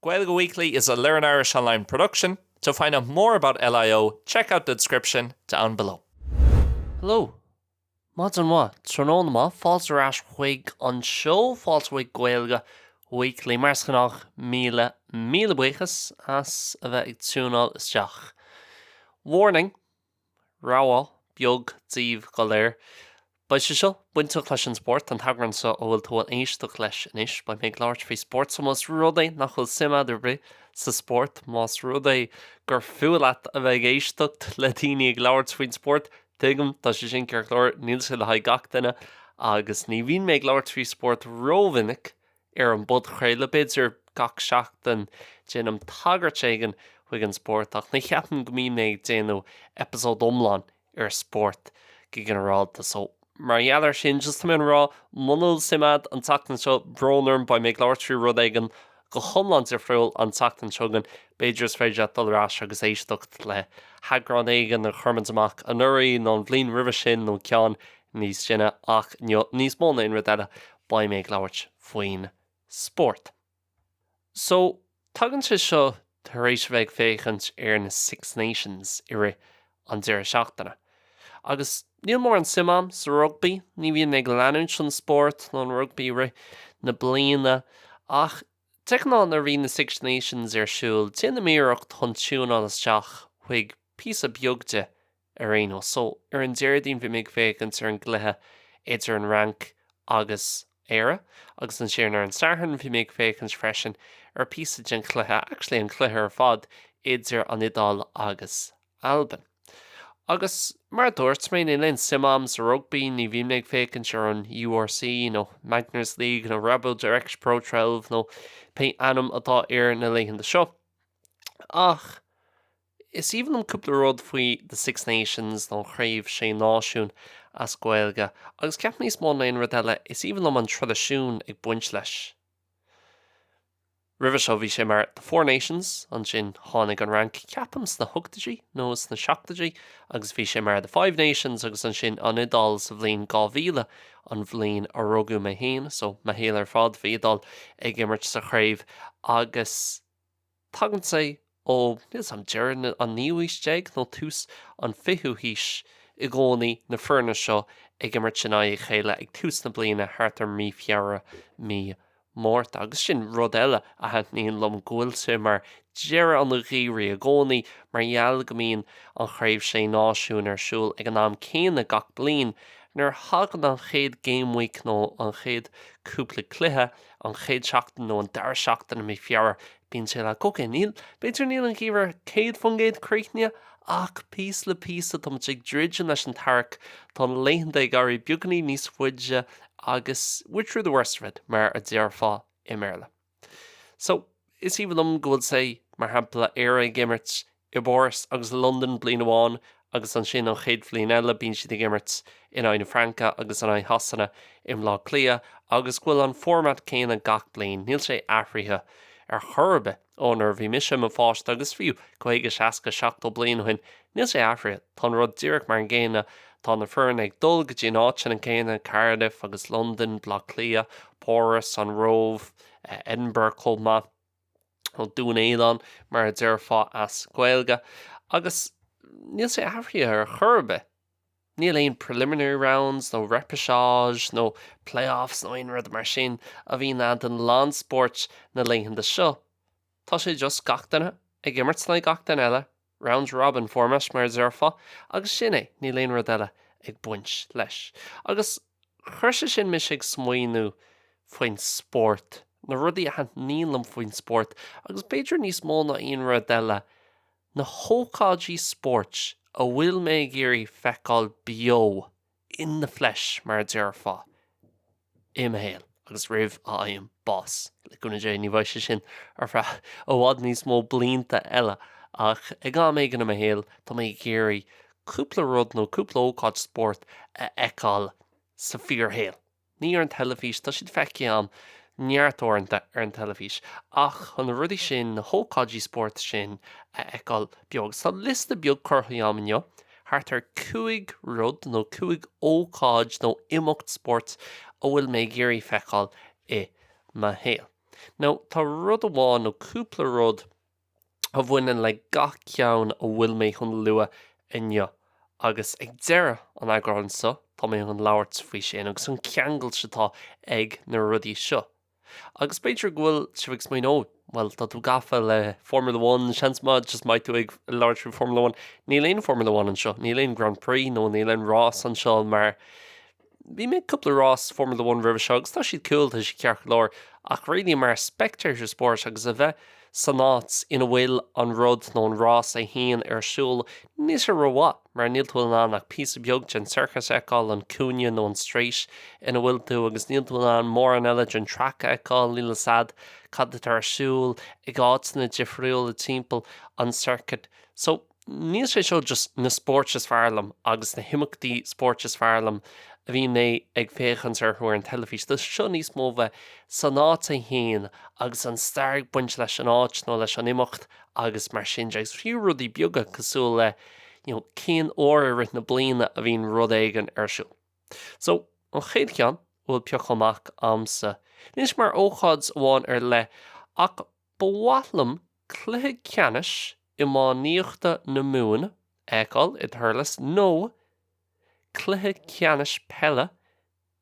Gaeilge Weekly is a Learn Irish Online production. To find out more about LIO, check out the description down below. Hello. Mods an what? Trnón ma fáilte ras chuig an seo fáilte chuig Gaeilge Weekly mars gannach míle buchas as a bheith ag túnal isteach. Warning. Ráha beag díomh go léir. Ba sé seo buinte leis an sport an tagrann sa ó bhfuil tú éisteach leis inis ba méid láirt fao sport sa más rudaí nach chuil simad ar sa sport más rudaí gur fualat a bheith éisteacht le daoine ag láirt faoin sport tuigim tá sé sin ceart leir níl sé le haid gach duine agus ní bhíon méid láirt faoi sport rómhinnic ar an bud chréile beidir gach seachtain gin am tagart éigen chuig an sport ach na cheapan go mí méid déanú episód omláin ar sport go generalta so mar dheallar sin just minn rá munal simad an tachtain seo brónarm ba méid láirt faoi rud éigen go chumland ar friúil an tachtain seogan beidir is féidir dulrás agus éisteacht le hagrán éigen a churmann amach an uirí nó an bhliain ribh sin nó ceann níos sinne ach níos móna in rudaile ba méid láirt faoin sport. So, tugann sé seo tar éis bheith féchant ar na Six Nations ire an deir seachtainna. Agus níl mór an simam sa rugby, ní bhíon ag leanúint an sport nó an rugby ire na bliana ach teicnáin ar bhí na Six Nations ar siúil déana míocht chun túúnán isteach chuig píosa beagde ar aonó. So, ar an Déardaoin bhí méid féchant ar an gluthe idir an rank agus éire, agus an séar ar an starthan bhí méid féchant freisin ar píosa den cluthe, actually an cluthe ar fad idir an Idal agus Alban. Agus mar dúirt mé in len simam sa rugby ní bhí méid féchant ar an URC nó Magners League nó Rebel Direct Pro 12 nó pe anam atá ar na leichen de seo. Ach, is even an cúpla rud faoi the Six Nations nó chraobh sé náisiún as Gaeilge, agus ceap níos mó na rudaile is even an tradiisiún ag buint leis. Ribh seo bhí sé mar the Four Nations an sin tháinig an rank ceapams na thugtaidí nó na seachtaidí agus bhí sé mar the Five Nations agus an sin an Idal sa bhliain 2000 an bhliain a rugú me héin so me héal ar fad bhí Idal ag imirt sa chraobh agus tagann sé ó níos am deir an níomhísteag nó tús an fiú híis i gcónaí na fearna seo ag imirt sin ag chéile ag tús na bliana thart ar mí fiara mí mórta agus sin rud eile a heitníon lom ghfuilte mar deire an ghírí a gcónaí mar gheall go mbíonn an chraobh sé náisiún ar siúil ag an am céanna gach bliain nuair thagann an chéad game week nó an chéad cúpla cluiche an chéad seachtain nó an deir seachtain mí fiara bíonn sé le coca níl beidir níl an gíomhar céad fan géad críochnia ach pís le písa tá ag drídean leis an tarc tá léithanta ag airí beagnaí níos fuide agus whitru the worst of it mar a déarfá i mBéarla. So, is even go say mar hampla éire gimmert i Boris agus London blian amháin agus an sin an chéad bhliain eile bíonn siad gimmert in Aine Franca agus an Aine Hasanna im lá clia agus bhfuil an format céanna gach bliain níl sé athraithe ar churbe ónar bhí mise a fáist agus fiú chuige seasca seachtó bliain chuin níl sé athraithe tá rud díreach mar an ggéine tá na fearn ag dul go dtí áit an céine Cardiff agus London Blaclia, Porus an Rove, Edinburgh Colma ó dún éán mar a dearfá as Gaeilge agus níl sé athraithe ar churbe. Níl aon preliminary rounds nó repechage nó playoffs nó aon rud mar sin a bhí ná den landsport na leitheanta seo. Tá sé just gachtainna ag imirt na gachtain eile round robin formas mar dearfá agus sin é ní léon rud eile ag buint leis. Agus chuirse sin mis ag smaoinú faoin sport na rudaí a nílam faoin sport agus beidir níos mó na aon rud eile na Ócáidí sport a bhfuil mé géirí feicáil bio in the flesh mar dearfá imhéal agus rih a aim bás le gúna dé ní bhaise sin ar fra ó bhád níos mó blianta eile ach ag gá méid gan am héal tá mé géirí cúpla rud nó cúpla ócáid sport a eicáil sa fíorhéal. Ní ar an telefís tá siad feici am neartóranta ar an telefís ach chun rudí sin na Ócáidí sport sin a eicáil beag. Tá lista beag curthaí am thart ar 5 rud nó 5 ócáid nó imeacht sport a bhfuil mé géirí feiceáil i ma héal. Now, tá rud amháin nó cúpla rud a bhaineann le gach ceann a bhfuil mé chun lua inne agus ag deire an agran sa tá mé an labhart faoi sin agus an ceangail setá ag na rudaí seo. Agus beidir ghfuil sibh mé nó well tá tú gafa le Formula 1 seans má just mai tú ag láirú Formula 1 ní léon Formula 1 an seo, ní léon Grand Prix nó ní léon Rás an seo mar bhí mé cúpla Rás Formula 1 ribh seo agus tá siad cool tá si cearch leir ach réí mar spectator sport agus a bheith san áit ina bhfuil an rud nó an Rás a haon ar siúl níos ar roiá mar níl tú an ach pí beag den circus eáil an cúne nó an stréis ina bhfuil tú agus níl tú an mór an eile den tracha eáil líle sad cad ar siúl ag áitina difriúil a timppel an circuit. So níos sé seo just na sports fearlam agus na himachtaí sports fearlam a bhí mé ag féchans ar thuair an telefís. Tá seo níos mó bheith san áit a haon agus an starg buint leis an áit nó leis an imimecht agus mar sin deis fiú rudí beaga cosú le cén óir rit na bliana a bhíon rud éigen ar siúl. So an chéad ceann bhfuil peoch amach amsa. Níos mar óchaid amháin ar le ach bhhaithlim cluiche ceannis i má níochta na múin eáil i thurlas nó cluiche ceannis pelle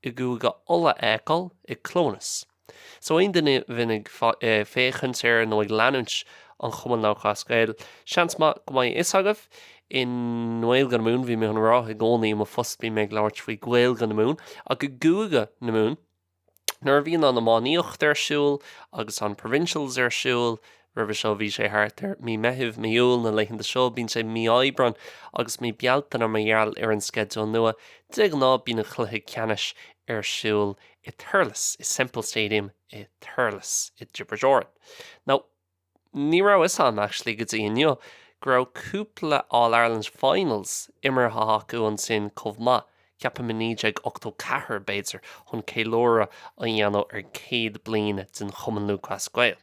i gúga ola eáil i clónas. So ein duine vinnig féchans ar nó ag leanúint an chuman náchas Gaeilge. Seans má go mai is agah in Gaeilge na mún bhí mé an rá i gcónaí má fust bhí mé láirt faoi Gaeilge na mún a go gúga na mún nuair bhíon an máíocht ar siúl agus an provincials ar siúl ribh seo bhí sé thart ar mí methimh míúil na leichen de seo bín sé mí aibran agus mí bealtain ar mhéall ar an schedule nua de ná bína chluiche ceannis ar siúl i Thurles, i Semple Stadium i Thurles i Déardaoin. Now, ní rá is an actually go dtí inniu gur cúpla All-Ireland Finals imar acu an sin chomh ceappa miníide ag 84 béidir chun céilóra an dhéanamh ar 100 bliana den chuman Lucas Gaeilge.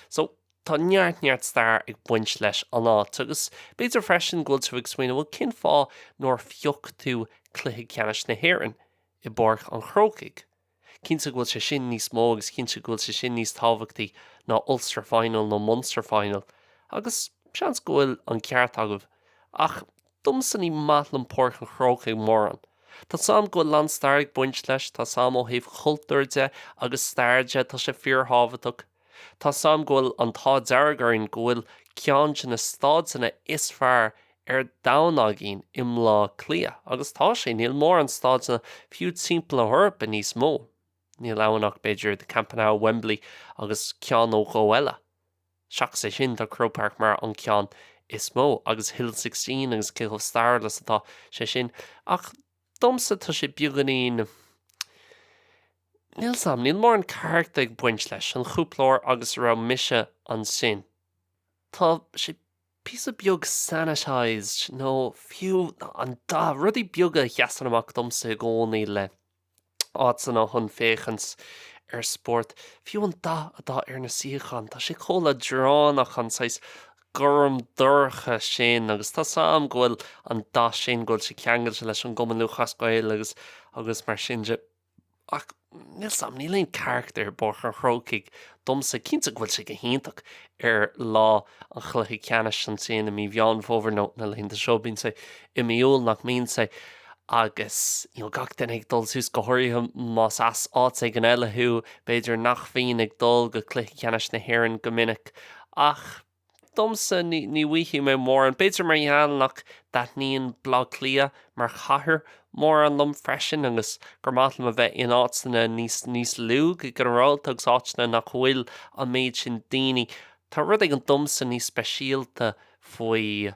So, tá neart stair ag buint leis an áit agus béidir freisin ghfuil tú ag smaoine bhfuil cin fá nóir fiocht tú cluiche ceannis na hÉireann i bpáirc an chrócaigh. Cinnte ghfuil sé sin níos mó agus cinnte ghfuil sé sin níos tábhachtaí ná Ulster Final nó Munster Final agus seans ghfuil an ceart agah ach dumsa ní maithlim páirc an chrócaigh móran. Tá sam go land stair ag buint leis tá sam ó thaobh chultúirde agus stairde tá sé fíorthábhaach. Tá sam ghfuil an tá deargainn ghfuil ceann na stádanna is fearr ar dhaoine imlá clia agus tá sé níl mór an stádanna fiú timppla thorpa níos mó. Níl leanach beidir de Campanile Wembley agus ceann ó Ghaeilge. Seach sé sin tá Croke Park mar an ceann is mó agus Hill 16 agus Cigh Starlas atá sé sin ach domsa tá sé beaganín níl sam níl mór an ceart ag buint leis an chúplóir agus ra mise an sin. Tá sé písa beag sanitised nó fiú an dá rudí beaga cheasan amach domsa gcónaí le áitina chun féchans ar sport. Fiú an dá atá ar na síochan tá sé chomh dránach an sais gurm dorcha sin agus tá sam ghfuil an dá sin ghfuil sé ceangail leis an Gcomann Lucas Gaeilge agus mar sinse ach níl sam ní léon charachtar bórcha an chrócaigh domsa cinnte ghfuil sé go héintach ar lá an chluiche ceannis an sin a mí bheán fóbharnót na léonnta seo bíonn sé i míúil nach míonn sé agus gach den ag dul sús go thuirthe más as áit ag an eileú beidir nach bhíon ag dul go chluiche ceannis na hÉireann go minic ach domsa ní bhuiithí mé mór an beidir mar dheanach daithníon blog clia mar chathair mór an lom freisin agus gur mátlam a bheith in áitina níos lú go an ráilteags áitina nach bhfuil an méid sin daoine. Tá rud ag an domsa níos speisialta faoi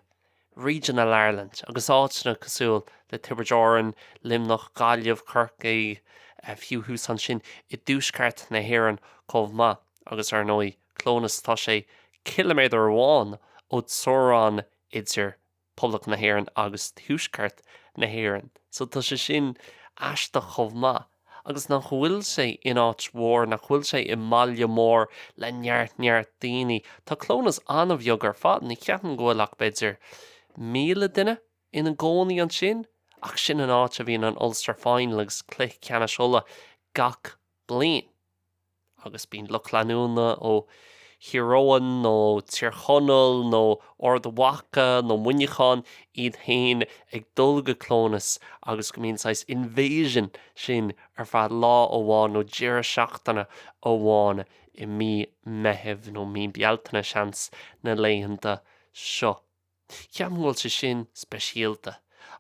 Regional Ireland agus áitina cosúil le Déardaoin limnach Gailge Corcaigh fiú hús an sin i dúsceart na hÉireann chomh agus ar nói clónas tá sé kiloméadar amháin ó Sórán idir Poblacht na hÉireann agus thuúsceart na hÉireann. So tá sé sin aiste chomh agus nach bhfuil sé in áit mhór nach bhfuil sé i mbaile mór le neart daoine. Tá clónas anmh beag ar fad ní ceapan ghfuil ach beidir 1,000 duine ina gcónaí an sin ach sin an áit a bhíon an Ulster Final agus cluiche ceannis ulla gach bliain. agus bíon leanúna ó hiróin nó tíorchonal nó ordahacha nó muinneáin iad hain ag dul go clónas agus go mbíonn sais invasion sin ar fead lá ó bháin nó dearra seachtainna ó bháin I mí meitheamh nó mí bealtainna seans na léitheanta seo. Ceapan bhfuil sé sin speisialta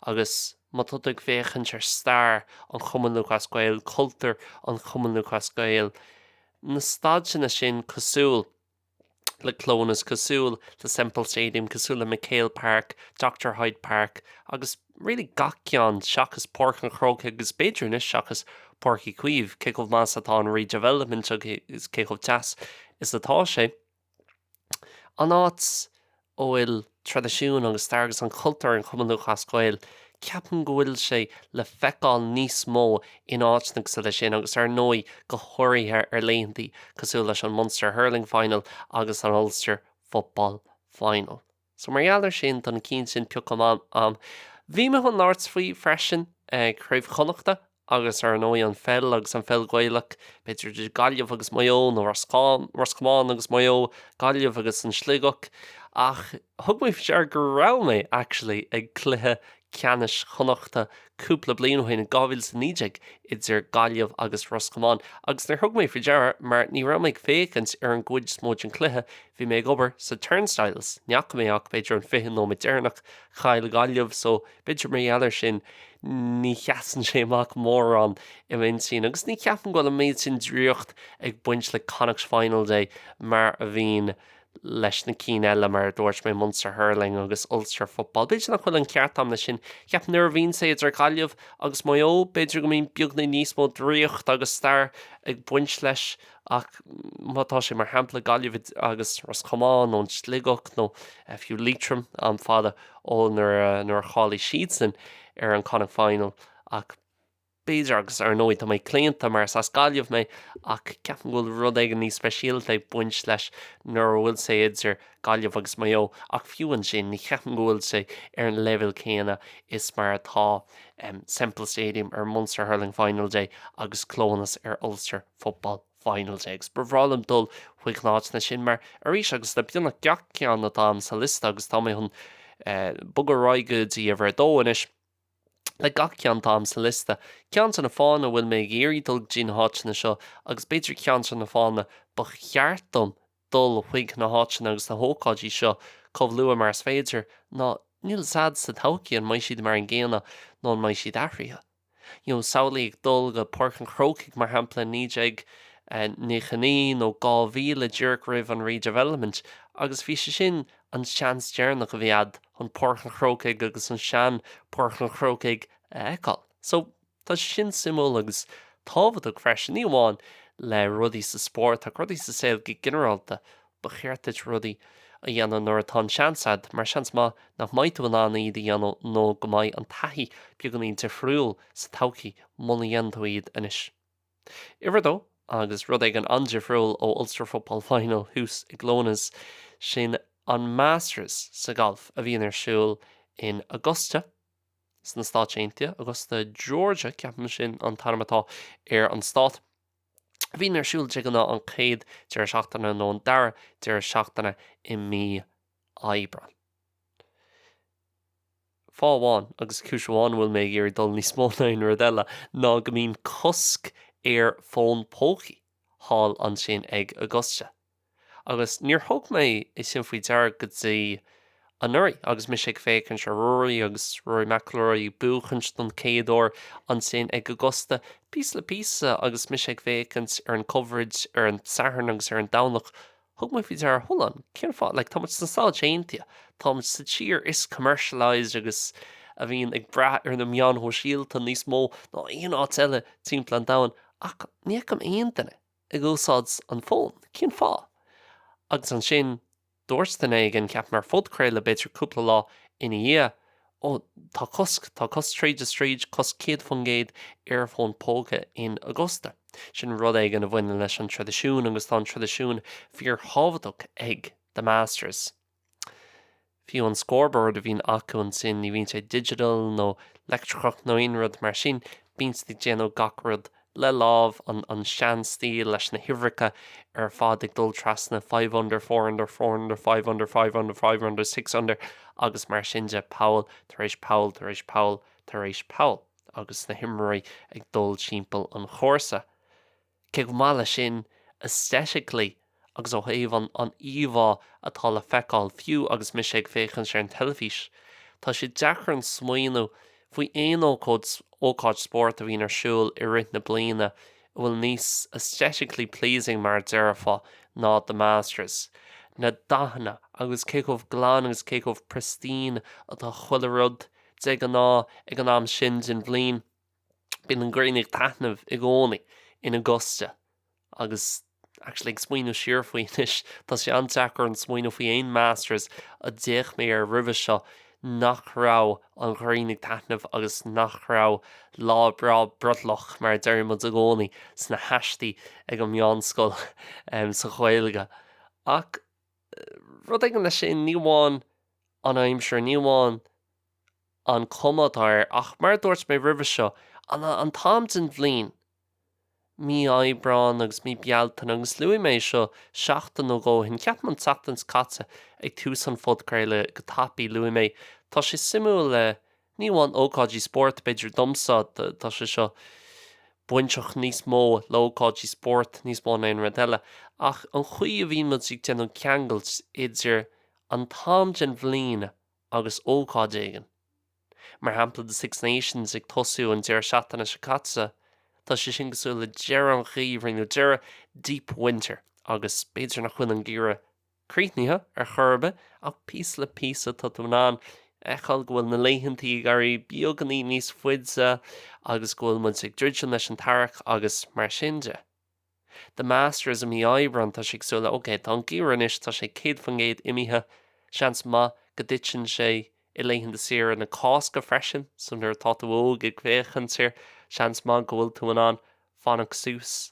agus má tut ag féchant ar stair an Chumann Lúchas Gael cultúr an Chumann Lúchas Gael na stáidseanna sin cosúil le clónas cosúil le Semple Stadium cosúil le McHale Park, Dr. Hyde Park agus really gacán seachas Páirc an Chróca agus beidir is seachas Páirc Cuíomh cé más atá an redevelopment agus cé teas is atá sé. An áit ó bhfuil tradiisiún agus stargus an cultúr an Chumann Lúchas Gael ceapan go bhfuil sé le feicáil níos mó in áitneach sa lei sin agus ar nói go háirithe ar léontaí cosúil leis an Munster Hurling Final agus an Ulster Football Final. So margheallar sin don cín sin peoch am. Bhí me chun láirt faoi freisin cruimh chonachta agus ar nói an fel agus an fel Gaelach beidir de Gailge agus moille nó Roscomáin agus moille Gailge agus an Sligoch ach thug mé sé go rá mé actually ag cluthe ceannis chonachta cúpla bliain ó na gábhail sa nídeag idir Gailge agus Roscomáin agus nar thug mé dearra mar ní ra méid fécant ar an gcuid smóid an cluthe bhí mé obair sa turnstiles neach mé ach beidir an fihin nó modernach chaile Gailge so beidir margheallar sin ní cheasan sé amach mór an I bhain sin agus ní ceapan go an méid sin dríocht ag buint le Connacht Final Day mar a bhín leis na cí eile mar dúirt mé Munster Hurling agus Ulster Football. Beidir nach chuil an ceartam na sin ceap nuair bhín sé idir Gailge agus moille beidir go mbíon beagna níos mó dríocht agus stair ag buint leis ach mátá sé mar hampla Gailge agus Roscomáin nó Sligoch nó fiú Leitrim an fada ó nuair chálaí siad san ar an Connacht Final ach beidir agus ar nóid tá mé cléanta mar sa Gailge mé ach ceapan bhfuil rud ag níos speisialta ag buint leis nuair bhfuil sé idir Gailge agus moille ach fiú an sin ní ceapan bhfuil sé ar an level céanna is mar atá Semple Stadium ar Munster Hurling Final Day agus clónas ar Ulster Football Final Day. Agus bhrálam dul chuig náit na sin mar arís agus le bíonna gach ceann na tám sa lista agus tá mé chun bugur ráigúidí a bhar dóin is le gach ceann tám sa lista. Ceann na fána bhfuil mé géirí dul dín háitina seo agus beidir ceann na fána ba cheartdom dul chuig na háitina agus na Ócáidí seo comhlua mar féidir ná níl sad sa thacaí an mai siad mar an ggéanna nó mai siad ahraithe. Saolaí ag dul go Páirc an Chrócaigh mar hampla nídeag níchaní nó 2000 dúirc roimh an redevelopment agus bhí sé sin an seans dearnach a bhíad an Páirc an Chrócaigh agus an sean Páirc an Chrócaigh eáil. So tá sin simú agus tábhaach freisin ní bháin le rudaí sa spórt a rudaí sa saolgaí generalta ba cheartid rudaí a dhéanana nuair atá seansad mar seans má nach maidú an anna iad a dhéanú nó go mbeidh an taithí beag an íonta friúil sa todhchaí muna dhéanú iad inis. Iridó agus rud ag an andir friúil ó Ulster Football Final hús i glónas sin an Masters sa golf a bhíon ar siúil in Augusta na Stát Aontaithe, Augusta, Georgia, ceapan sin an tarmatá ar an stát. Bhíon ar siúil deaganna an chéad dear seachtainna nó an dara dear seachtainna I mí Eibreán. Fáháin agus cúiseáin bhfuil mé gur dul níos mó na nuair eile ná go mbíonn cosc ar fón pócaí hall an sin ag Augusta. Agus níor thug mé is sin faoi dear go dtí an nuirí agus mis ag fécinn se Rory agus Rory McIlroy buchans don céadúir an sin ag Augusta pís le písa agus mis ag fécinn ar an coverage ar an saharn agus ar an damhnach thug mé faoi dear thulan cén fá le tá sa Stát Aontaithe tá sa tír is commercialised agus a bhíon ag brath ar na meán ó síalta níos mó ná aon áit eile timppla an domhan ach níoch am aontaine ag úsáid an fón cén fá agus an sin dúirstanna ag an ceap mar fudcréile beidir cúpla lá ina dhé ó tá cosc tríd a stríd cosc céad fungéad ar fón póca in Augusta. Sin rud ag an a bhaine leis an tradiisiún agus tá an tradiisiún fíor hábhaach ag the Masters. Fiú an scoreboard a bhín acu an sin ní bhíonn sé digital nó leictreach nó aon rud mar sin bíonn tí déanú gach rud le lámh an seanstíl leis na himhreacha ar fád ag dul trasna 500, 400, 400, 500, 500, 500, 600 agus mar sinse Paul tar éis Paul tar éis Paul tar éis Paul agus na himreí ag dul timpeall an chóirsa. Cé go mála sin aesthetically agus ó thaobh an íomhá atá le feiceáil fiú agus mis ag féchann sé an telefís. Tá sé deachar an smaoinú faoi aon ócáid sport a bhíon ar siúil i rith na bliana bhfuil níos aesthetically pleasing mar dearfá ná the Masters. Na daithne agus cécomh glán agus cécomh pristine atá chuile rud de an ná ag an am sin den bblion. Bhín an gréinnig taitnamh i gcónaí in Augusta agus actually ag smaoinú siar faoin is tá sé an deachar an smaoinú faoi aon Masters a déach mé ar ribh seo nach rá an gréinnig taitnamh agus nach rá lábrá brudlach mar deirmid a gcónaí sna heistí ag an meánscoil sa Gaeilge. Ach rud ag an lei sin ní bháin an aimseir ní bháin an comadáir ach mar dúirt mé ribh seo an tám den bhliain mí Aibreán agus mí Bealtain agus luí mé seo seachtain ó ggóthain ceapman satans caite ag tús an fud craile go tapí luí mé. Tá sé simú le ní bháin ócáidí sport beidir domsa tá sé seo buinteach níos mó le ócáidí sport níos mó na rud eile ach an chuí a bhíon muid ag déanú ceangailt idir an tám den bhliain agus ócáid éigean. Mar shampla de Six Nations ag tosú an deir seachtainna sa caite tá sé sin gosú le dear an chaomh rinne deire Deep Winter agus beidir nach chuin an gíire críochníthe ar churbe ach pís le písa tá túnán eáil gohfuil na léithintí garí beagganí níos fuidse agus gohfuil muid ag dúirt leis an tarach agus mar sinse. The Masters a mí Aibreán tá sé agsúla ócé tá an gíire inis tá sé céad fan géad imithe seans má go ditsin sé I léithin de sir na cásca freisin san nuair tá óg ag féchan sir seans má gohfuil tú an fannach sús.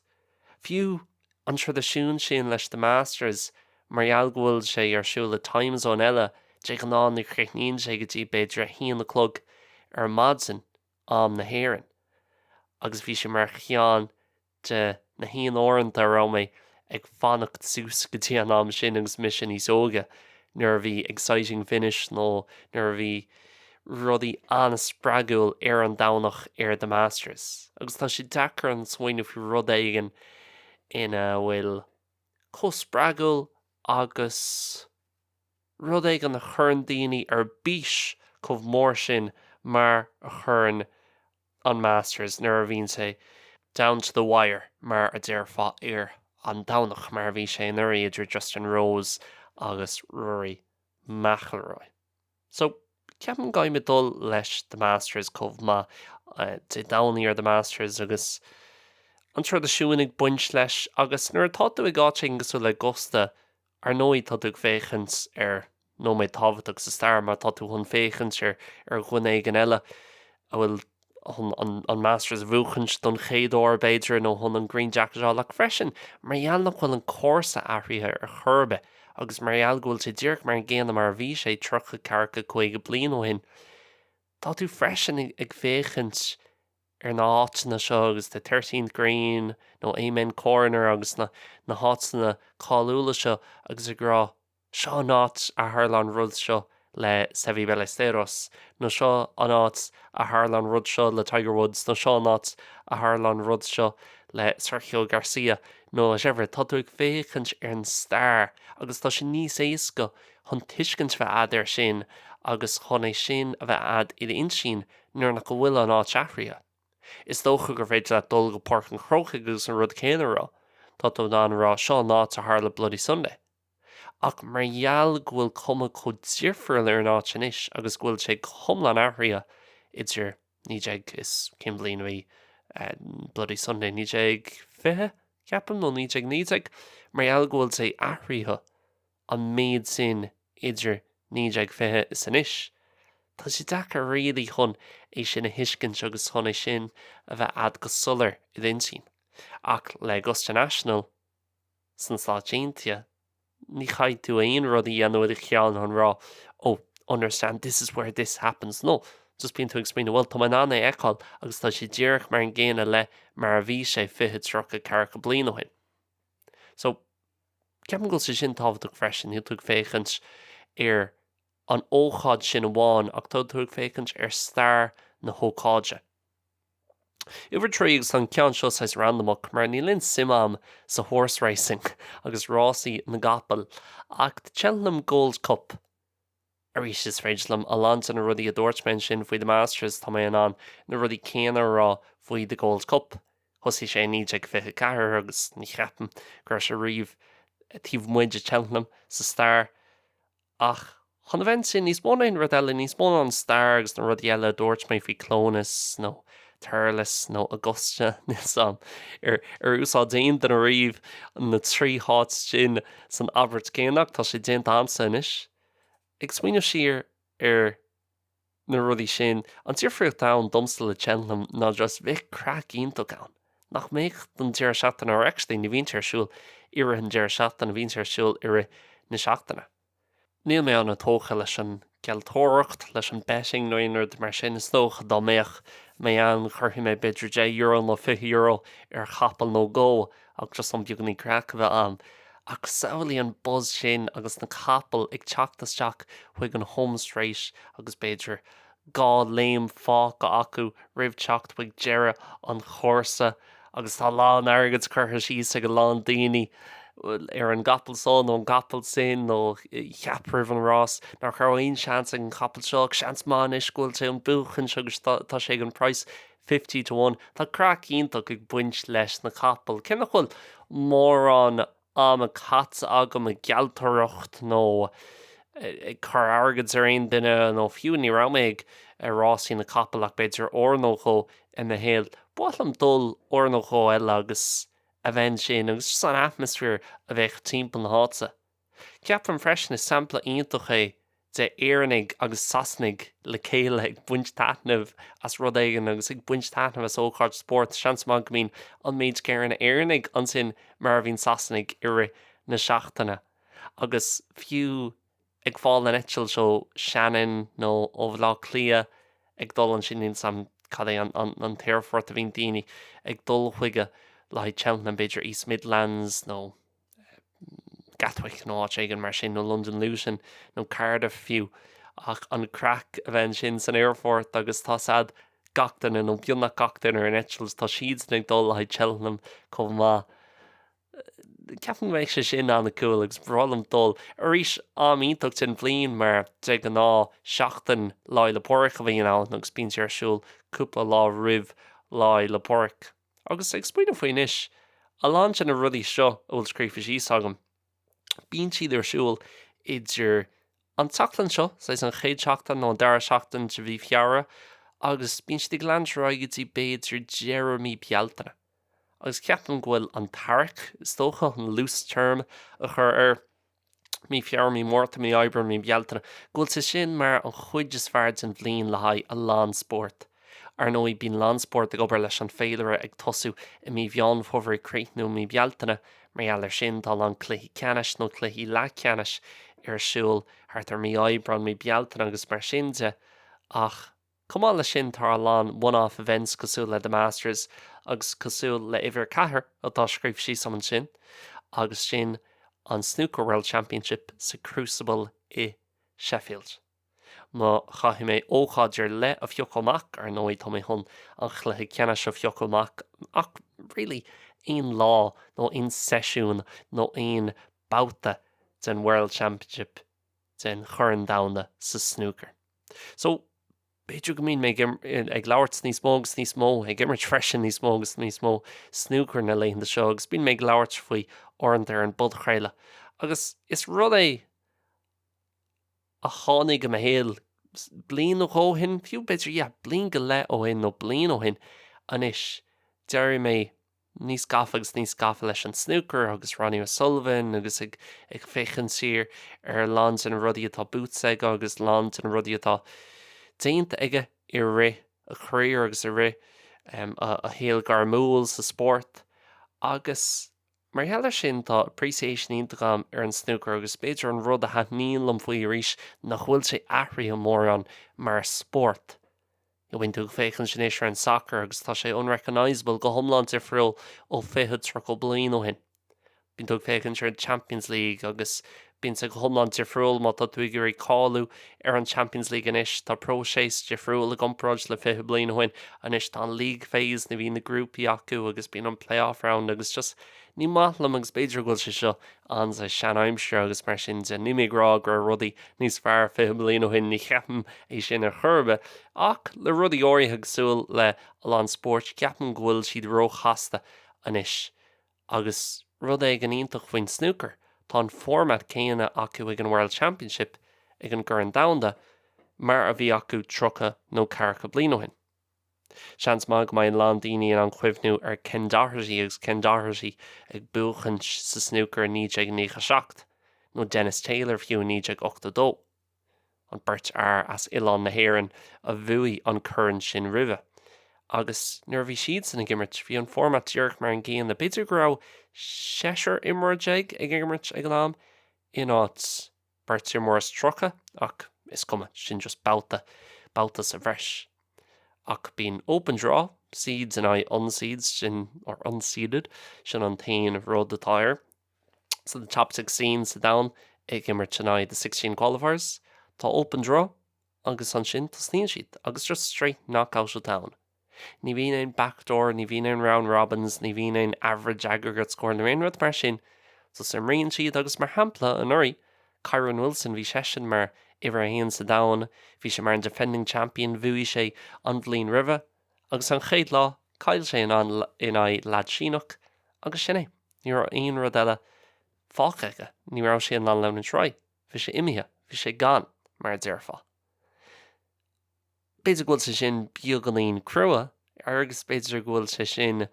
Fiú an tradiisiún sin leis the Masters mar gohfuil sé ar siúla time zone eile de an ná na chréithníonn sé go dtí beidir a híon na clog ar madsan am na héireann. Agus bhí sé mar cheann de na híon áireanta rá mé ag fannach sús go dtí an am sin agus mission níos óga nuair bhí exciting finish nó nuair bhí rudaí anaspragúil ar an domhnach ar the Masters. Agus tá sé deachar an smaoinú fiú rud éigean ina bhfuil cospragúil agus rud éigean na churann daoine ar bís chomh sin mar a churann an Masters nuair bhíonn sé down to the wire mar a deir fá ar an domhnach mar bhí sé in idir Justin Rose agus Rory McIlroy. So, ceapan gaiimi dul leis the Masters chomh má de daoine ar the Masters agus an tradiisiún ag buint leis agus nuair tá tú ag gáiting gosú le gosta ar nóí tá tú féchans ar nó méid tábhaach sa stair mar tá tú chun féchans ar chun éigean eile a bhfuil an Masters bhuachans don chéadóir beidir nó chun an Green Jacket le freisin mar nach bhfuil an cósa ahraithe ar churbe agus mar ghfuil sé ddíirc mar an ggéanam mar bhí sé trocha carcha chuige blian ó hin. Tá tú freisin ag féchans ar na áitina seo agus de 13th green nó amen corner agus na háitina cáúla seo agus agrá seo náit a Harlan rud seo le Sevi Ballesteros nó seo an áit a Harlan rud seo le Tiger Woods nó seo náit a Harlan rud seo le Sergio Garcia nó séver tá tú ag féchans ar an stair agus tá sé níos éasca chun tuiscint bheith ad ar sin agus chun é sin a bheith ad i insin nuair nach go bhfuil an áit afria. Is dócha gur féidir le dul go páirc an chrócha agus an rud céanna rá tá tú ná rá seo náit a Harla Bloody Sunday. Ach mar bhfuil cuma chu ddíorfar ar an áit sin is agus bhfuil sé chumlan ahria idir níéag is cin blian bhí Bloody Sunday níéag fithe ceapan nó níéag mar bhfuil sé ahrithe an méid sin idir níéag fithe is san is. Tá sé dachar riadaí chun é sin na hiiscin agus chun é sin a bheith ad go sular I d'insín. Ach le Augusta National san Sáidteanta ní chaid tú aon rud I dhéanamh I cheann an rá, oh, understand, this is where this happens. No, just bíonn tú ag spríoine bhfuil tá man anna eáil agus tá sé ddíireach mar an ggéine le mar a bhí sé fiche trocha cearcha bliain ó hin. So ceapan go sé sin tábhachtach freisin, hiú tú féchant ar an ócáid sin amháin ach tá tú féchant ar stair na hócáide. Iver trí agus an ceann seo sais randomach mar ní linn simam sa horse racing agus rásaí na gapal ach Cheltenham Gold Cup arís is féidirlam a land na rudí a dúirtmein sin faoi de Masters tá mé an na rudí céanar rá faoi de Gold Cup. Thosí sé níd ag fiche cethir agus ní cheapan gur se riomh tíomh muide Cheltenham sa stair ach chun bhain sin níos móna in rud eile níos móna an stair agus na rudí eile dúirt mé faoi clónas nó Turles nó Augusta níos ar úsá daon den a riomh na trí háit sin san Albert céannach tá sé déanta amsa inis. Ag smaoineh siar ar na rudí sin an tíor frucht ann domstal le Cheltenham ná just bheith crack ionach ann. Nach méid don dear seachtain ar extain ní bhíonn ar siúil ire an dear seachtain a bhíonn ar siúil ire na seachtainna. Níl mé anna tócha leis an gealtóireacht leis an betting nó inar mar sin is tócha dá méach mé an chuirtha mé beidir €10 nó €50 ar chapal nó ggó ach just an beagnaí crack bheith an. Ach saolaí an buzz sin agus na capal ag teachtasteach chuig an home straight agus beidir gá léim fáca acu ribh teacht chuig deire an chóirsa agus tá lán agad chuirtha síos ag an lán daoine ar an gapal son nó an gapal sin nó cheaprimh an rás nar chuirhaon seans ag an capal seo seans máin is gúil sé an buchan agus tá sé an price 50 to 1. Tá crack ionach ag buint leis na capal. Cinna chuil mór an am a cat agam a gealtóireacht nó chur agad ar aon duine nó fiú ní raméid a rásí na capal ach beidir ornócho in na héal. Báil am dul ornócho eile agus a bhain sin agus san atmosfér a bheith timpeall na hása. Ceapan freisin is sampla ionach é de éannig agus sasnig le céile ag buint taitnamh as rud éigen agus ag buint taitnamh as ócáid sport seans má go mín an méid cearan éannig an sin mar bhín sasnig ire na seachtainna. Agus fiú ag fáil an eitiil seo Shannon nó óbhlá clia ag dul an sin sam cad é an téirfort a bhín daoine ag dul chuige le Cheltenham beidir East Midlands nó Gatwick nó áit mar sin nó London Luton nó Cardiff fiú ach an crack a bhain sin san airport agus tá sad gachtain nó bionach gachtain ar an eitiils tá siad ag dul le Cheltenham chomh má. Ceapan méid sé sin anna cool agus brálam dul arís amítach sin bblion mar de an ná seachtain lá le porc a bhíon an agus bíonn ar siúil cúpla lá ribh lá le porc. Agus ag spríoine faoin isis a lán sin a rudí seo bhfuil scrífa síos agam. Bíonn siad ar siúil idir an tachlan seo sais an chéad seachtain nó deara seachtain de bhí fiara agus bíonn siad ag landráigetí beidir Jeremy Bealtaine. Agus ceapan ghfuil an tarc is tócha an loose term a chur ar mí fiar mí mórta mí oibre mí Bealtaine ghfuil sa sin mar an chuid is fearr an bhliain le haid a landsport. Ar nó i bín landsport ag obair leis an féileire ag tosú i mí bheán fómhair créithnú mí Bealtaine mar eall ar sin tá an cluichí ceanais nó cluichí le ceanais ar siúil thart ar mí oibre mí Bealtaine agus mar sin de ach cumáil le sin tar lán one-off events cosúil le de Masters agus cosúil le ihir cethir atá scríb sí sam an sin agus sin an Snooker World Championship sa Crucible i Sheffield. Má chaithí mé ócháidir le a fiochailmach ar nóid tá mé chun an chluichí ceanais a fiochailmach ach really aon lá nó aon seisiún nó aon bouta den World Championship den churann Dhaoine sa snooker. So beidir go mín mé ag labhairt níos mógus níos mó ag gimmert freisin níos mógus níos mó snooker na léon de seo agus bíonn mé ag labhairt faoi orint ar an bud chréile agus is rud é a tháinig go héal blian ó hin fiú beidir blian go le ó hin nó blian ó hin anis deir mé níos gafa agus níos gafa leis an snooker agus Ronnie O'Sullivan agus ag féchan siar ar land an rudí atá bútsaig agus land an rudí atá Déanta aige i ri a chríir agus a ri a héal gar múil sa sport agus mar heallar sin tá appreciation iontagam ar an snooker agus beidir an rud a hat níl am faoi arís nach bhfuil sé aithrí an mór an mar sport I bhain tú féchann sin éis ar an soccer agus tá sé unrecognisable go thomláin difriúil ó fiche tro go bliain ó hin. Bíonn tú féchann ar Champions League agus bíonn sa go thomláin difriúil má tá tú gurí cáú ar an Champions League inis tá próséis difriúil a gcompráid le fiche bliain ó hin anis tá an league phase na bhí na grúpaí acu agus bíon an playoff round agus just ní maithlam agus beidir goil sé seo an sa seanáimsre agus mar sin de ní mérá gur rudaí níos fearr fiche bliain ó hin ní cheapan é sin ar churbe ach le rudaí áirithe agsúil le an sport ceapan ghfuil siad róchasta anis agus rud é an ionintach faoin snooker tá an format céanna acu ag an World Championship ag an ggur an Déanta mar a bhí acu trocha nó carcha bliain ó hin. Seans má go mbeidh lán daoine an chuimhnú ar cendáthirtí agus cendáthirtí ag buchant sa snooker 1997 nó Dennis Taylor fiú 1982. An beirt as Oileán na hÉireann a bhuaigh an churann sin roimhe. Agus nuair bhí siad san na gimmert bhí an format dearc mar an ggéan na beidir go raibh séisir imreaig ag gimmert ag an am in áit beirtir móras trocha ach is cuma sin just bouta sa bhreis. Ach bíon open draw, seeds and unseeds sin or unseeded sin an tain of rud atá. So the top 16 sit down ag gimmert tonight the 16 qualifiers. Tá open draw agus an sin tá sníonn siad agus just straight knockout o down. Ní bhíon ein backdoor, ní bhíon ein round robins, ní bhíon ein average aggregate score na rud mar sin. So sa mríonn siad agus mar hampla an uirí Kyron Wilson bhí sesin mar iwwer héan sa down, bhí sé mar an defending champion bhuaigh sé an bhliain roimhe agus an chéad lá cail sé an in lad síneach agus sin é. Ní raibh aon rud eile fáchaige, ní raibh sé an leanúint an tráid. Bhí sé imithe, bhí sé gan mar dearfá. Beidir gúil sé sin beagalín crua agus beidir gúil sé sin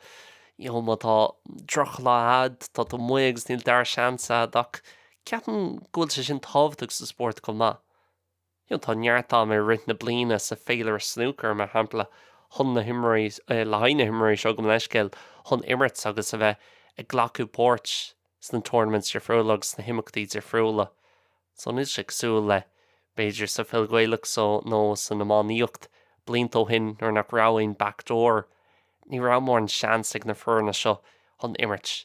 mátá droch láhad tá do muigs níl dar seansa ach ceapan gúil sé sin tábhachtach sa sport go má. Tá neartá mé rint na bliana sa féilear snooker mar hampla chun na himraí lehaine himraí seo go leisceil chun imirt agus a bheith ag ghlacu póirt san tournaments ar friúla agus na himachtaí ar friúla. So níos sé agsúil le beidir sa fillghaoileach so nó san na máníocht blintó hin nuair nach raibh backdoor. Ní raibh mór an seans ag na fearna seo chun imirt.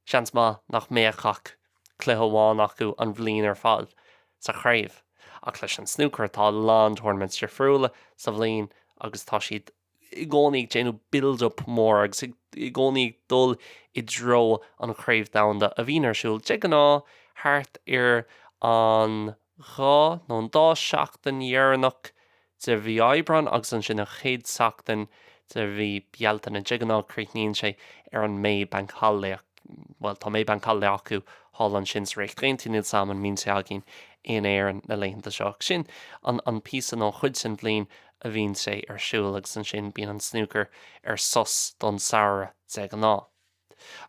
Seans má nach méachach cluicheamháin acu an bhliain ar fáil sa chraibh. Ach leis an snooker tá lán tournaments ar friúla sa bhliain agus tá siad i gcónaí déanú build-up mór agus i gcónaí dul i dro an chraibh Déanta a bhíon arsúil de gná thart ar an dhá nó an dá seachtain dhearnach de bhí oibreán agus an sin a chéad seachtain de bhí bealta na de gná críochnaíonn sé ar an méid banchaile well tá méid banchaile acu hall an sin sa réich réintíad saman mín sé agin in éan na léanta seach sin an písa nó chuid sin bblion a bhíonn sé ar siúil agus an sin bíon an snooker ar sos don saoire de gná.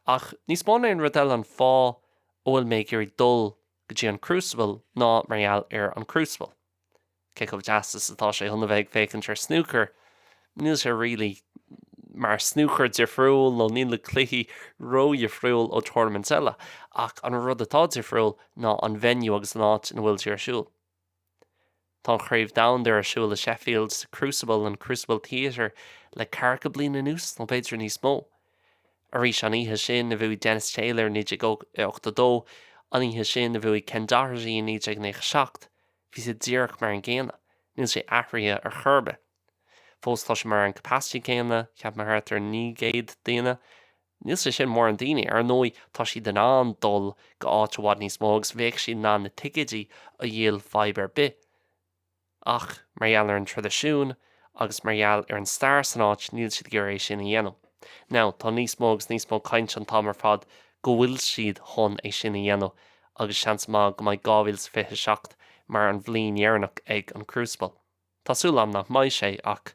Ach níos mána an rud eile an fá óil méid gur dul go dtí an crucible ná margheall ar an crucible. Cé go deastas atá sé chuna bheith fécinn ar snooker, níl sé rilí mar snooker difriúil nó níl le cluichí róide friúil ó tournament eile ach an rud atá difriúil ná an venue agus an áit in bhfuil sé ar siúil. Tá an chraibh Déanta ar siúil le Sheffield Crucible an Crucible Theatre le carcha bliain nús nó beidir níos mó. Arís an ihe sin a bhuaigh Dennis Taylor 1982, an ihe sin a bhuaigh cendáthirtí 1997. Bhí sé díreach mar an ggéanna, níl sé aithrithe ar churbe. Fós tá sé mar an capacity céanna, ceap mar thart ar 900 daoine. Níl sé sin mór an daoine ar nói tá si den an dul go áit níos mó agus bheadh si ná na ticéidí a dhéal fibre bit. Ach margheall ar an tradiisiún agus margheall ar an stair san áit níl siad gur é sin a dhéanam. Now tá níos mó agus níos mó caint an tamar fad go bhfuil siad chun é sin a dhéanam agus seans má go mbeidh 2027 mar an bhliain dhearnach ag an crucible. Tásúil am nach mbeidh sé ach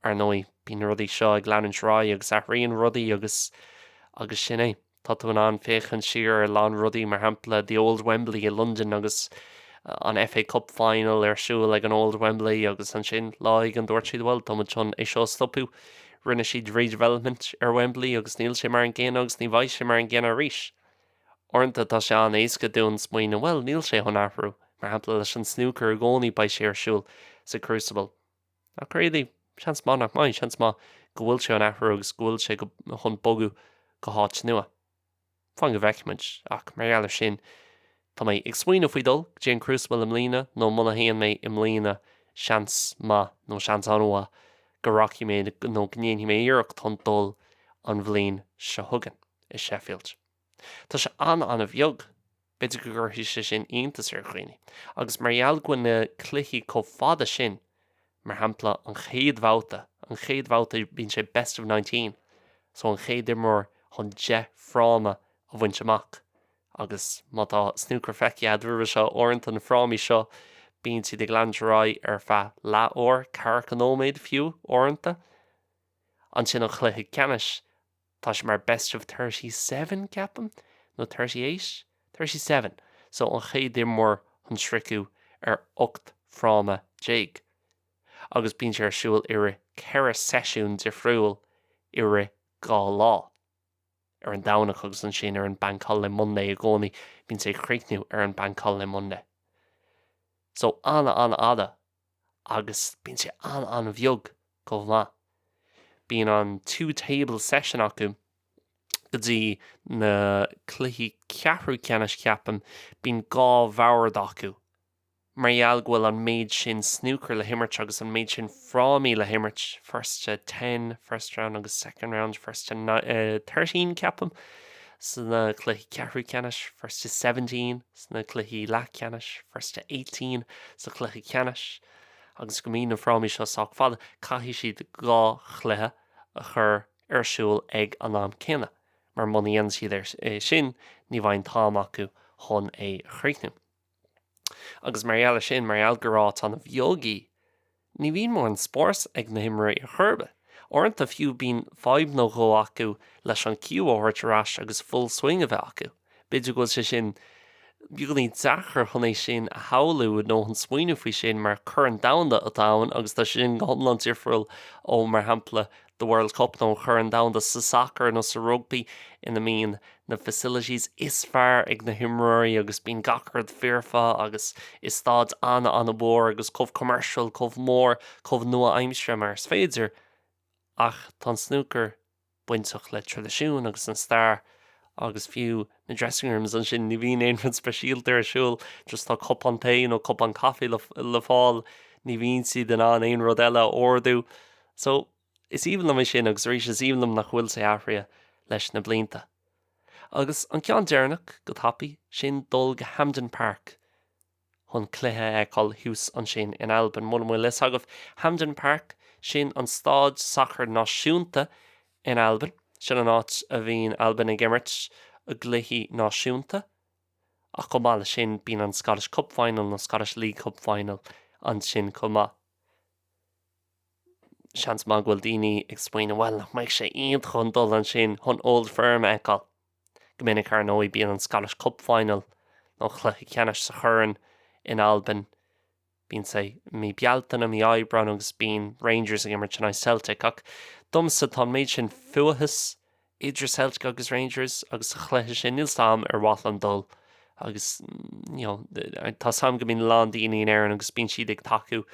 ar nói bíonn rudaí seo ag leanúint ráid agus aithríonn rudaí agus sin é. Tá tú an féchann siar ar lán rudaí mar hampla the Old Wembley in London agus an FA Cup final ar siúil ag an Old Wembley agus an sin láig an dúirt siad bhil tá sin é seo stopú rinne siad redevelopment ar Wembley agus níl sé mar an ggéan agus ní bhaid sé mar an ggéan arís. Orintanta tá sé an éasca dún smaoine bhfuil níl sé chun ahrú mar hampla leis an snooker gcónaí ba sé ar siúil sa crucible. Ach réadaí seans má nach mai, seans má go bhfuil sé an aithre agus go bhfuil sé go chun bogu go háit nua. Fan go bhheicimiid ach mar sin tá mé ag smaoine faoi dul Jane Cruisewell im lína nó muna haon mé im lína seans má nó seans anua go rockí mé nó gníon mé iirecht tan dul an bhlín se thugan i Sheffield. Tá sé an bheog beidir go gurthaí sé sin iontas ar chuoine. Agus margheall go na cluichí có fada sin mar hampla an chéad bhauta bíonn sé best of 19, so an chéad imór chun de fráma a bhaint amach. Agus má tá snúcar feici adhuaire seo orintanta na frámaí seo bíonn siad ag landráid ar feadh leabhar carach an óméid fiú orintanta. An sin an chluiche ceannis tá sé mar best of 37 ceapam nó 38? 37. So an chéad imór an sricu ar 8 fráma déag. Agus bíonn sé ar siúil ire ceithre seisiún de friúil ire gá lá. Ar an daonach agus an sin ar an banc holiday Monday a gcónaí bíonn sé chríicniú ar an banc holiday Monday. So anna ada agus bíonn sé an bheog go bhá. Bíonn an 2 table session acu go dtí na cluichí ceathrú ceannis ceapam bíonn gá bhabhar acu. Margheall go bhfuil an méid sin snúcar le himirt agus an méid sin frámaí le himirt first to 10 first round agus second round first to 13 ceapam sna cluichí ceathrú ceannis first to 17 sna cluichí leath ceannis first to 18 sa cluichí ceannis agus go mín na frámaí seo sách fada caithfidh siad gá chluiche a chur ar siúil ag an am céanna mar monaíonn siad ar sin ní bhain tám acu chun é chríicniú. Agus margheall sin margheall go rá tá na bheogaí ní bhíon mór an spórs ag na himreí a churbe. Orintanta fiú bíonn 5 nó go acu leis an ciú áhairt arás agus full swing a bheith acu. Beidir go sé sin bíogaí dachar chun é sin a haolú nó an smaoinú faoi sin mar chur an damhanda a dáin agus tá sin go thomlan difriúil ó mar hampla the World Cup nó chur an damhanda sa soccer nó sa rugby ina míon na facilities is fearr ag na himreoirí agus bíonn gachard fearfa agus is stád anna bhór agus chomh commercial, chomh mór, chomh nua aimsre mar féidir ach tá snúcar buintach le tradiisiún agus an stair agus fiú na dressing rooms an sin ní bhíon éonfan speisialtar ar siúil just tá cup an té nó cup an caithfí le fáil ní bhíonn siad an aon rud eile ordú. So is íblam é sin agus rís is íblam nach bhfuil sé aithria leis na blianta. Agus an ceann dearnach go tappaí sin dul go Hampden Park chun cluiche eáil hús an sin in Alban muna mu lis agah Hampden Park sin an stáid soccer náisiúnta in Alban sin an áit a bhíon Alban ag imirt a gluichí náisiúnta ach go mála sin bíonn an Scottish Cup Final nó Scottish League Cup Final an sin comá. Seans má bhfuil daoine ag smaoine bhfuil nach mbeidh sé iad chun dul an sin chun Old Firm eáil. Go minic ar nóí bíonn an Scottish Cup Final nó chluiche ceannis sa churann in Alban. Bíonn sé mBéarla mí Oibreán agus bíonn Rangers ag imirt an Celtic ach dumsa tá méid sin fuachas idir Celtic agus Rangers agus chluiche sin níl sam ar bhail an dul agus tá sam go bíonn lán daoine in éireann agus bíonn siad ag taú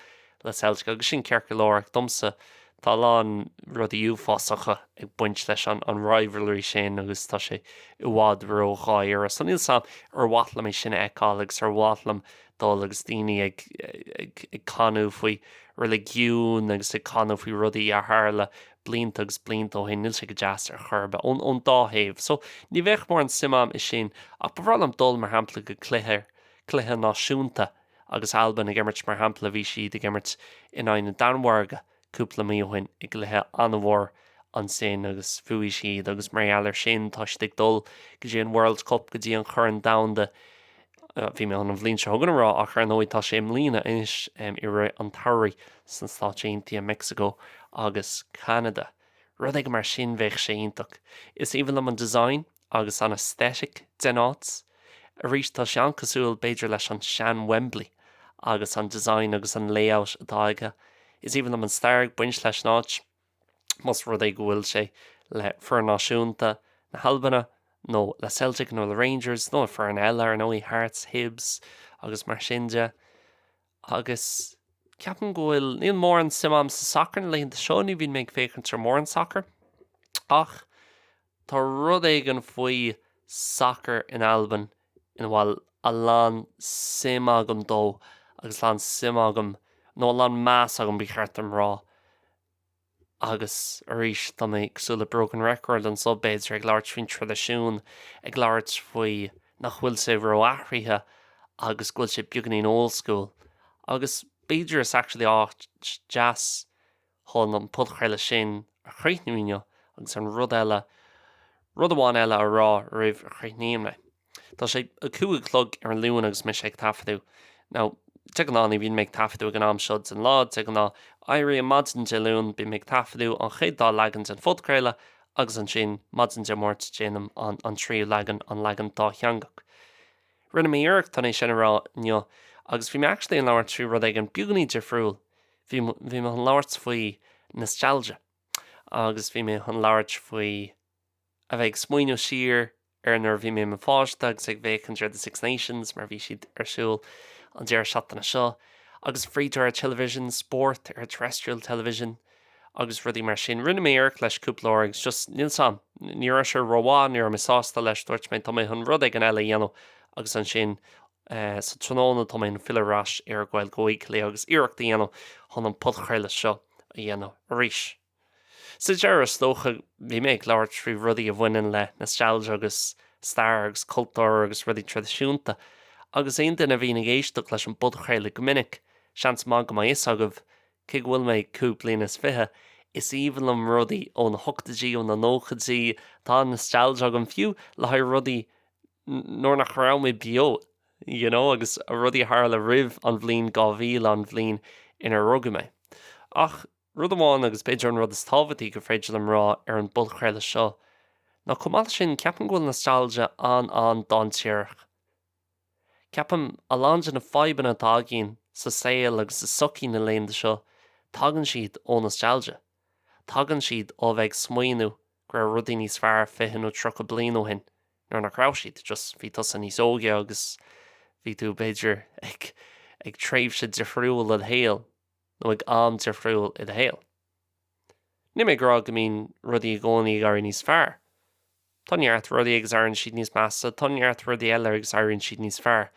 le Celtic agus sin cearca leir dumsa tá lán rudí uafásacha ag buint leis an rivalry sin agus tá sé i bhád róáir a san níl sam ar bhhalam é sinna eáil agus ar bhhalam dul agus daoine ag canú faoi religiún agus ag canú faoi rudaí a tharla blianta agus blianta ó hin níl sé go deas ar churbe ón dáhéamh. So ní bheith mór an simam is sin ach bhrálam dul mar hampla go cluiche náisiúnta agus Alban ag imirt mar hampla bhí siad ag imirt in aine danmharga cúpla míohain ag lethe anmhór an sin agus fuaí siad agus margheall sin táiste dul go dtí an World Cup go dtí an chur an damhanda bhí mé an bhlíonn se thugan rá a chu an óid tá sé mlína inis i ra an tairí san Stáitíntaí a Mexico agus Canada. Rud ag mar sin bheith sé ionach. Is even am an design agus an aesthetic den áit a rís tá sean cosúil beidir leis an sean Wembley agus an design agus an layout atá aige. Is even am an stairg buint leis náit mas rud ag bhfuil sé le fear náisiúnta na Halbanna nó le Celtic nó le Rangers nó fear an eile ar nó i Hearts, Hibs agus mar sinne agus ceapan gohfuil níl mór an simam sa soccer na léinn seo ní bhín méid fécinn tar mór an soccer. Ach, tá rud éigean faoi soccer in Alban in bhfuil a lán sim agam dó agus lán sim agam nó lán más agam bí cheart am rá. Agus arís tá mé agsúla broken record an so béidir ag labhairt faoin tradiisiún ag labhairt faoi nach bhfuil sé bhró athraithe agus gúil sé beagnaí old school. Agus béidir is actually áit jazz chun an pudchréile sin a chréithníine agus an rud amháin eile a rá roimh a chréithníimne. Tá sé a cúig clog ar an lúin agus mis ag tafaidú. Now, te an ná ní bhíon méid tafaidú an am siod an lád, te an ná éirí an maidin de lún bí méid tafaidú an chéad dá leagan an fudcréile agus an sin maidin de mórt déanam an tríú leagan an leagan dá cheangach. Rinne mé iarach tan é sin rá nio agus bhí me actually an labhairt trí rud ag an buganí de friúil. Bhí me an labhairt faoi nostalgia. Agus bhí me an labhairt faoi a bheith smuoinú siar ar nar bhí mé an fáiste agus ag bheith an the Six Nations mar bhí siad ar siúil an dear seachtainna seo. Agus free-to-air television, sport ar terrestrial television, agus rudí mar sin rinne mé iarach leis cúpla agus just níl sam. Ní raibh sé róháin ní raibh me sásta leis dúirt mé tá mé an rud ag an eile dhéanamh agus an sin sa tróna tá mé an filerás ar gháil Gaeilge agus iarachta dhéanamh chun an pudchréile seo a dhéanamh arís. Sa dearras dócha bhí mé ag labhairt trí rudí a bhaineann le nostalgia agus stair agus cultúr agus rudí tradiisiúnta. Agus aon duine bhí ag éisteach leis an pudchréile go minic, seans má go mai is agah, cé bhfuil méid cúpla bliain is fiche, is íbhil am rudaí ó na hochtadí ó na nóchadí tá nostalgia an fiú le haid rudaí nóair nach raibh mé bio, agus a rudaí thar le ribh an bhliain 2000 an bhliain inar rugga mé. Ach, rud amháin agus beidir an rud is tábhairtí go freidir am rá ar an pudchréile seo. Ná cumáil sin ceapan gúil nostalgia an dáintíoch. Ceapam a láinte na faibanna táginn sa Seol agus sa sucí na léinde seo, tagann siad ó nostalgia. Tagann siad ó bheith smuoinú gur rudaí níos fearr fiche nó trocha bliain ó hin. Nuair nach raibh siad, just bhí tusa níos óge agus bhí tú beidir ag tréimh siad de friúil a héal nó ag am de friúil i héal. Ní mé grá go mín rudaí a gcónaí gar níos fearr. Táneart rudaí ag zarann siad níos measa, táneart rudaí eile ag zarann siad níos fearr.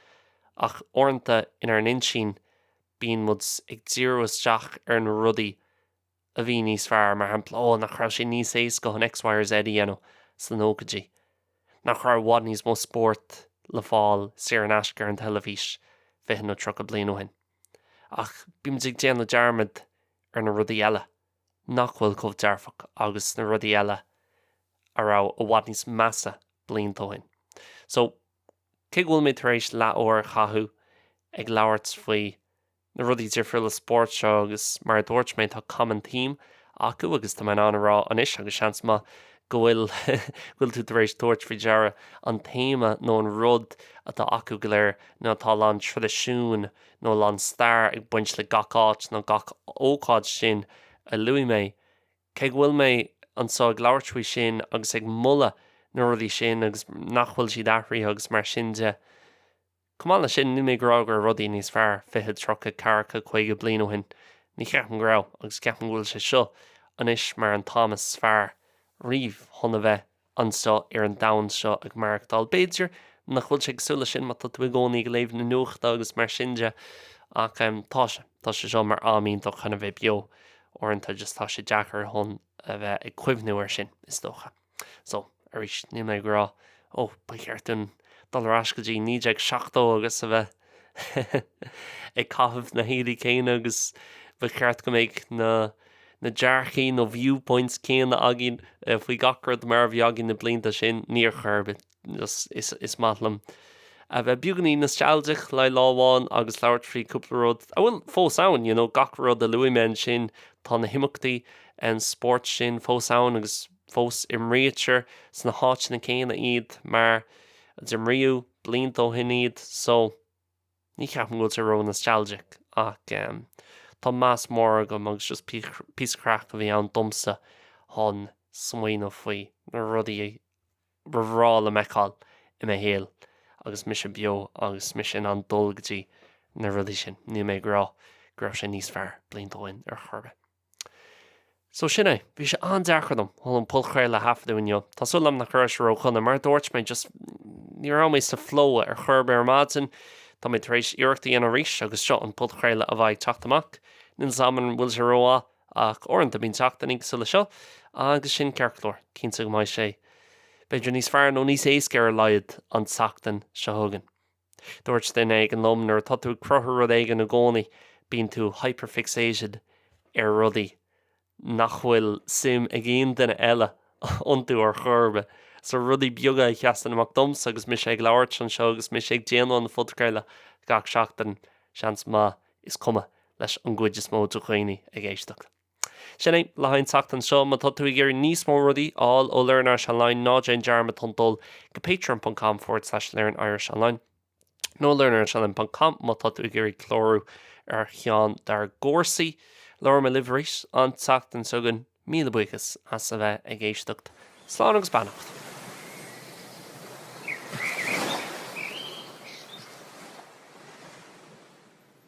Ach orintha inar an insin bíonn mud ag díreach isteach ar na rudaí a bhí níos fearr mar shampla nach raibh sé níos éasca chun X, Y, or Z dhéanamh sa nógadí. Nach raibh bhd níos mó sport le fáil saor an easca ar an telefís fiche nó trocha bliain ó hin. Ach bhí muid ag déanamh dearmad ar na rudaí eile, nach bhfuil chomh dearfach agus na rudaí eile a raibh a bhd níos measa bliain ó hin. So, cé bhfuil mé tar éis leabhar chathú ag labhairt faoi na rudaí difriúil le sport seo agus mar dúirt mé tá common theme acu agus tá an rá anis agus seans má go bhfuil tú tar éis dúirt faoi deara an téma nó an rud atá acu go léir nó tá lán tradiisiún nó lán stair ag buint le gach áit nó gach ócáid sin a luí mé. Cé bhfuil mé an sá ag labhairt faoi sin agus ag mulla na rudaí sin agus nach bhfuil siad athraí agus mar sin de. Cumáil na sin ní mé grá gur rudaí níos fearr fiche trocha caracha chuige bliain ó hin. Ní ceapan grá agus ceapan bhfuil sé seo anis mar an Thomas fearr riomh chuna bheith anseo ar an domhan seo ag marachtáil béidir nach bhfuil sé agsúla sin má tá tú ag gcónaí go léamh na nuachta agus mar sin de ach tá sé seo mar amíonnta chuna bheith bio orintha just tá sé deachar chun a bheith ag cuimhnú ar sin is dócha. So, arís ní mé grá ba cheartún dulrás go dtí níd ag seachtó agus a bheith ag caithimh na héadaí céine agus ba cheart go méid na dearchaí nó viewpoints céanna agin faoi gacrad mar bhí agin na blianta sin níor chuirbe is matlam. A bheith buganí nostalgic le láháin agus labhairt faoi cúpla rud a bhfuil fós ann, gach rud a luigh sin tá na himachtaí an sport sin fós ann agus fós imrítear sna háit na céine iad mar imríú blianta ó hin iad, so ní ceapan go ar ró nostalgic ach tá más mór agam agus just píscreach a bhí an domsa chun smaoinú faoi na rudaí bhrá le meiceáil i mé héal agus mis bio agus mis sin an dul gotí na rudaí sin ní mé grá gur sé níos fearr bliantúin ar chorbe. So sinna, bhí sé andeachchadm hol an pulchréile hafadúineo. Tá sulam na chuirisiúcháin mar dúirt mé just ní raméis sa flóa ar chorbe ar mátain, tá mé éis iirechtaí an ríis agus seo an pulchréile a bhaid teachtamach. Nin saman bhfuil sé roá ach orintanta bín teachtanig sa le seo, agus sin ceirclór, cínta go maiid sé. Beidir níos fearr nó níos éasca ar leiad an teachtain se thugan. Dúirt den ag an lom nuair tá tú crutha rud éige na gcónaí, bín tú hyperfixated ar rudaí nach bhfuil sim a gcéon duine eile iontu ar chorbe. So rudaí beaga cheastan amach doms agus mis ag leabhart an seo agus mis ag déanú an fudcréile gach seachtain seans má is cuma leis an gcuid is mó do chuoine ag éisteach. Sinna le hain teachtain seo má tá tú ag gur níos mó rudaí all ó learnirishonline ná déan dearma tondul go patreon.com/learnirishonline. nó learnirishonline.com má tá tú ag gur chlóru ar chean dar gcósaí leir me liveris an teachtain sugan míle buchas as a bheith ag éisteacht. Slán agus bannacht.